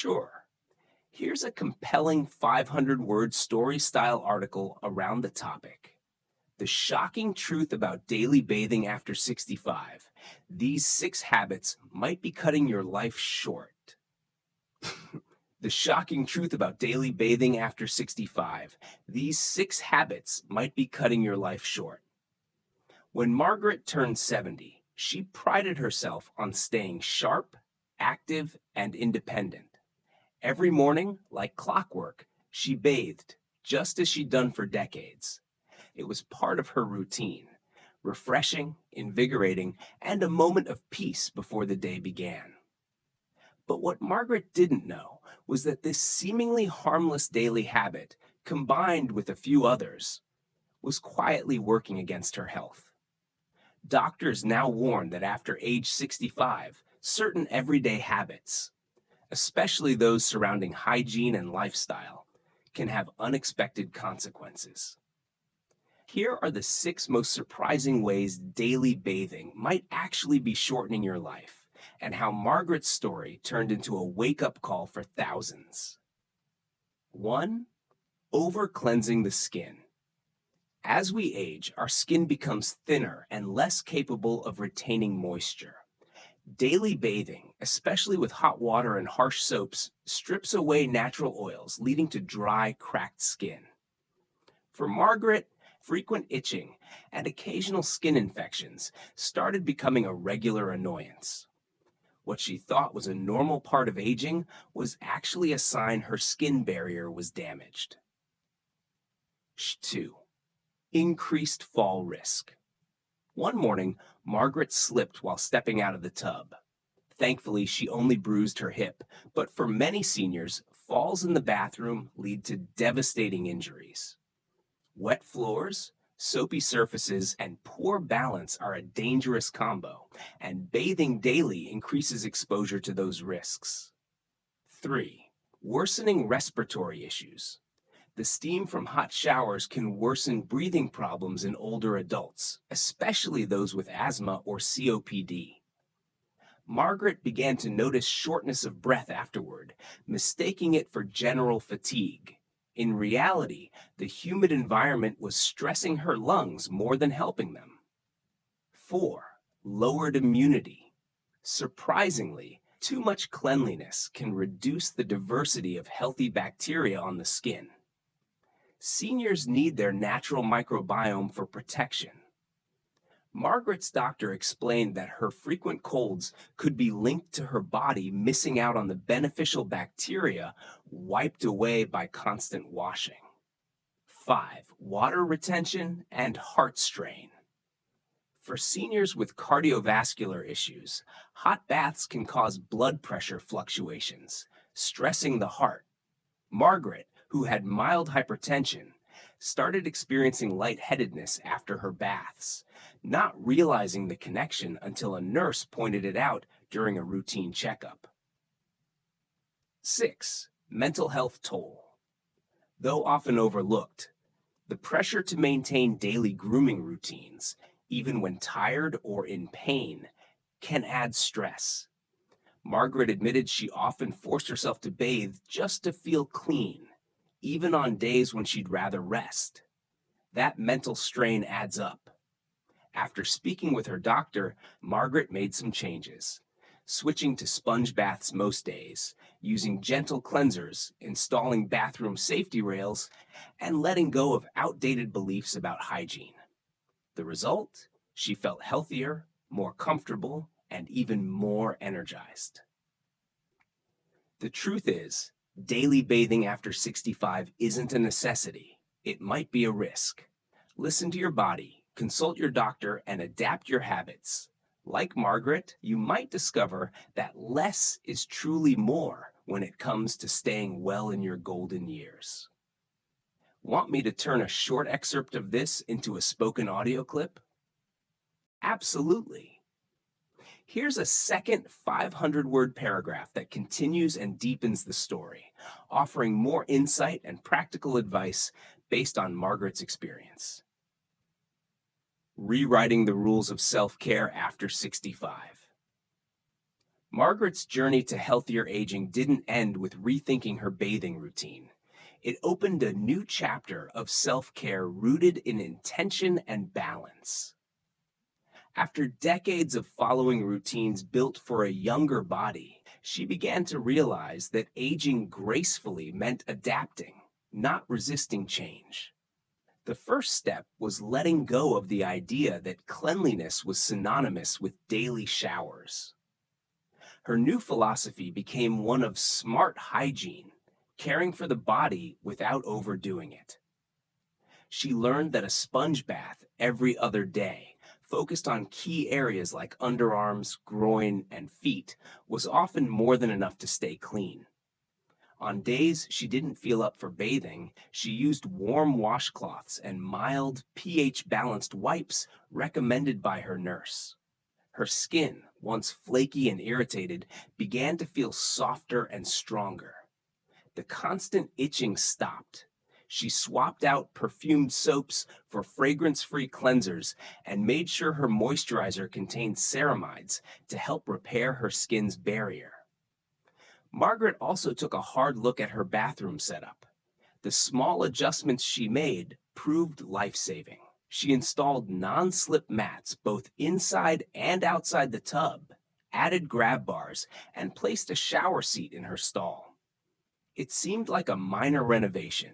Sure. Here's a compelling 500-word story-style article around the topic. The shocking truth about daily bathing after 65. These 6 habits might be cutting your life short. The shocking truth about daily bathing after 65. These 6 habits might be cutting your life short. When Margaret turned 70, she prided herself on staying sharp, active, and independent. Every morning, like clockwork, she bathed, just as she'd done for decades. It was part of her routine, refreshing, invigorating, and a moment of peace before the day began. But what Margaret didn't know was that this seemingly harmless daily habit, combined with a few others, was quietly working against her health. Doctors now warn that after age 65, certain everyday habits, especially those surrounding hygiene and lifestyle, can have unexpected consequences. Here are the 6 most surprising ways daily bathing might actually be shortening your life, and how Margaret's story turned into a wake-up call for thousands. 1. Over-cleansing the skin. As we age, our skin becomes thinner and less capable of retaining moisture. Daily bathing, especially with hot water and harsh soaps, strips away natural oils, leading to dry, cracked skin. For Margaret, frequent itching and occasional skin infections started becoming a regular annoyance. What she thought was a normal part of aging was actually a sign her skin barrier was damaged. 2. Increased fall risk. One morning, Margaret slipped while stepping out of the tub. Thankfully, she only bruised her hip, but for many seniors, falls in the bathroom lead to devastating injuries. Wet floors, soapy surfaces, and poor balance are a dangerous combo, and bathing daily increases exposure to those risks. 3. Worsening respiratory issues. The steam from hot showers can worsen breathing problems in older adults, especially those with asthma or COPD. Margaret began to notice shortness of breath afterward, mistaking it for general fatigue. In reality, the humid environment was stressing her lungs more than helping them. 4. Lowered immunity. Surprisingly, too much cleanliness can reduce the diversity of healthy bacteria on the skin. Seniors need their natural microbiome for protection. Margaret's doctor explained that her frequent colds could be linked to her body missing out on the beneficial bacteria wiped away by constant washing. 5. Water retention and heart strain. For seniors with cardiovascular issues, hot baths can cause blood pressure fluctuations, stressing the heart. Margaret, who had mild hypertension, started experiencing lightheadedness after her baths, not realizing the connection until a nurse pointed it out during a routine checkup. 6. Mental health toll. Though often overlooked, the pressure to maintain daily grooming routines, even when tired or in pain, can add stress. Margaret admitted she often forced herself to bathe just to feel clean, even on days when she'd rather rest. That mental strain adds up. After speaking with her doctor, Margaret made some changes, switching to sponge baths most days, using gentle cleansers, installing bathroom safety rails, and letting go of outdated beliefs about hygiene. The result? She felt healthier, more comfortable, and even more energized. The truth is, daily bathing after 65 isn't a necessity. It might be a risk. Listen to your body, consult your doctor, and adapt your habits. Like Margaret, you might discover that less is truly more when it comes to staying well in your golden years. Want me to turn a short excerpt of this into a spoken audio clip? Absolutely. Here's a second 500-word paragraph that continues and deepens the story, offering more insight and practical advice based on Margaret's experience. Rewriting the rules of self-care after 65. Margaret's journey to healthier aging didn't end with rethinking her bathing routine. It opened a new chapter of self-care rooted in intention and balance. After decades of following routines built for a younger body, she began to realize that aging gracefully meant adapting, not resisting change. The first step was letting go of the idea that cleanliness was synonymous with daily showers. Her new philosophy became one of smart hygiene, caring for the body without overdoing it. She learned that a sponge bath every other day, focused on key areas like underarms, groin, and feet, was often more than enough to stay clean. On days she didn't feel up for bathing, she used warm washcloths and mild, pH-balanced wipes recommended by her nurse. Her skin, once flaky and irritated, began to feel softer and stronger. The constant itching stopped. She swapped out perfumed soaps for fragrance-free cleansers and made sure her moisturizer contained ceramides to help repair her skin's barrier. Margaret also took a hard look at her bathroom setup. The small adjustments she made proved life-saving. She installed non-slip mats both inside and outside the tub, added grab bars, and placed a shower seat in her stall. It seemed like a minor renovation,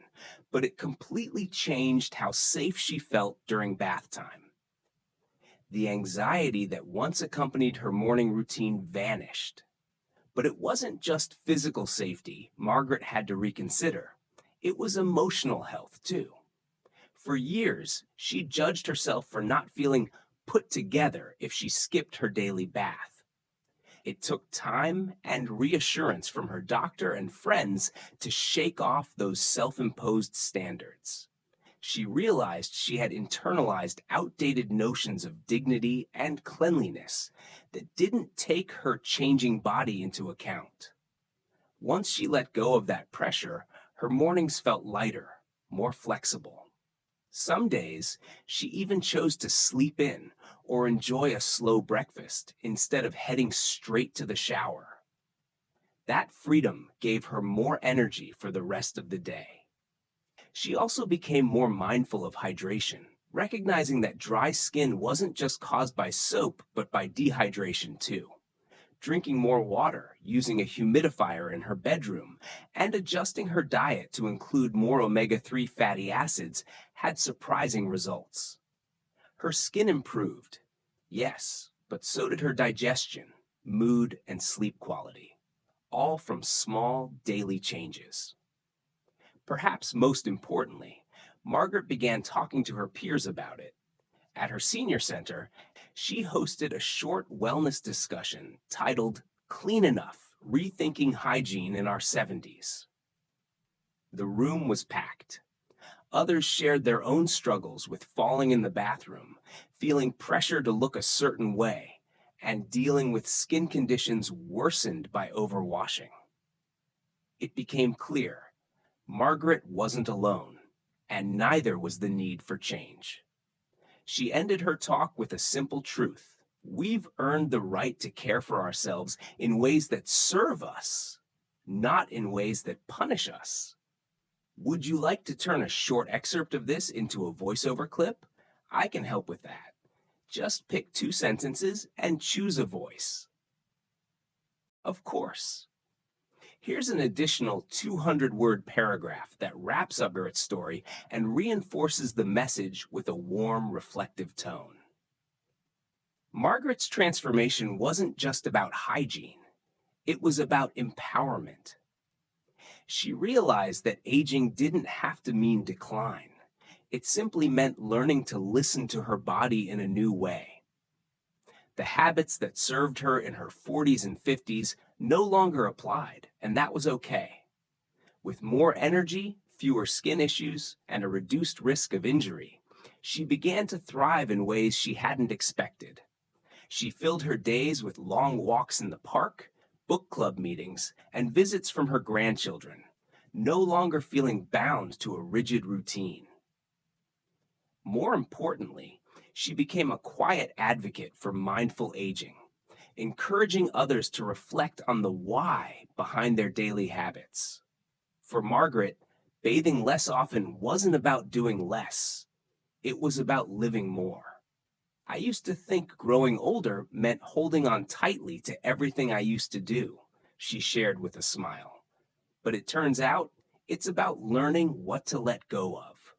but it completely changed how safe she felt during bath time. The anxiety that once accompanied her morning routine vanished. But it wasn't just physical safety Margaret had to reconsider. It was emotional health, too. For years, she judged herself for not feeling put together if she skipped her daily bath. It took time and reassurance from her doctor and friends to shake off those self-imposed standards. She realized she had internalized outdated notions of dignity and cleanliness that didn't take her changing body into account. Once she let go of that pressure, her mornings felt lighter, more flexible. Some days, she even chose to sleep in or enjoy a slow breakfast instead of heading straight to the shower. That freedom gave her more energy for the rest of the day. She also became more mindful of hydration, recognizing that dry skin wasn't just caused by soap, but by dehydration too. Drinking more water, using a humidifier in her bedroom, and adjusting her diet to include more omega-3 fatty acids had surprising results. Her skin improved, yes, but so did her digestion, mood, and sleep quality, all from small daily changes. Perhaps most importantly, Margaret began talking to her peers about it. At her senior center, she hosted a short wellness discussion titled Clean Enough: Rethinking Hygiene in Our 70s. The room was packed. Others shared their own struggles with falling in the bathroom, feeling pressure to look a certain way, and dealing with skin conditions worsened by overwashing. It became clear Margaret wasn't alone, and neither was the need for change. She ended her talk with a simple truth. We've earned the right to care for ourselves in ways that serve us, not in ways that punish us. Would you like to turn a short excerpt of this into a voiceover clip? I can help with that. Just pick 2 sentences and choose a voice. Of course. Here's an additional 200-word paragraph that wraps up Margaret's story and reinforces the message with a warm, reflective tone. Margaret's transformation wasn't just about hygiene. It was about empowerment. She realized that aging didn't have to mean decline. It simply meant learning to listen to her body in a new way. The habits that served her in her 40s and 50s no longer applied, and that was okay. With more energy, fewer skin issues, and a reduced risk of injury, she began to thrive in ways she hadn't expected. She filled her days with long walks in the park, book club meetings, and visits from her grandchildren, no longer feeling bound to a rigid routine. More importantly, she became a quiet advocate for mindful aging, encouraging others to reflect on the why behind their daily habits. For Margaret, bathing less often wasn't about doing less, it was about living more. I used to think growing older meant holding on tightly to everything I used to do, she shared with a smile. But it turns out it's about learning what to let go of.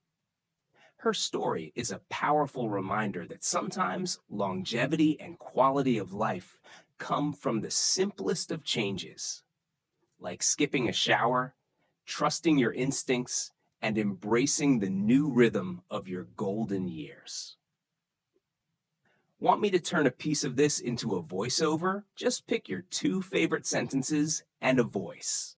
Her story is a powerful reminder that sometimes longevity and quality of life come from the simplest of changes, like skipping a shower, trusting your instincts, and embracing the new rhythm of your golden years. Want me to turn a piece of this into a voiceover? Just pick your two favorite sentences and a voice.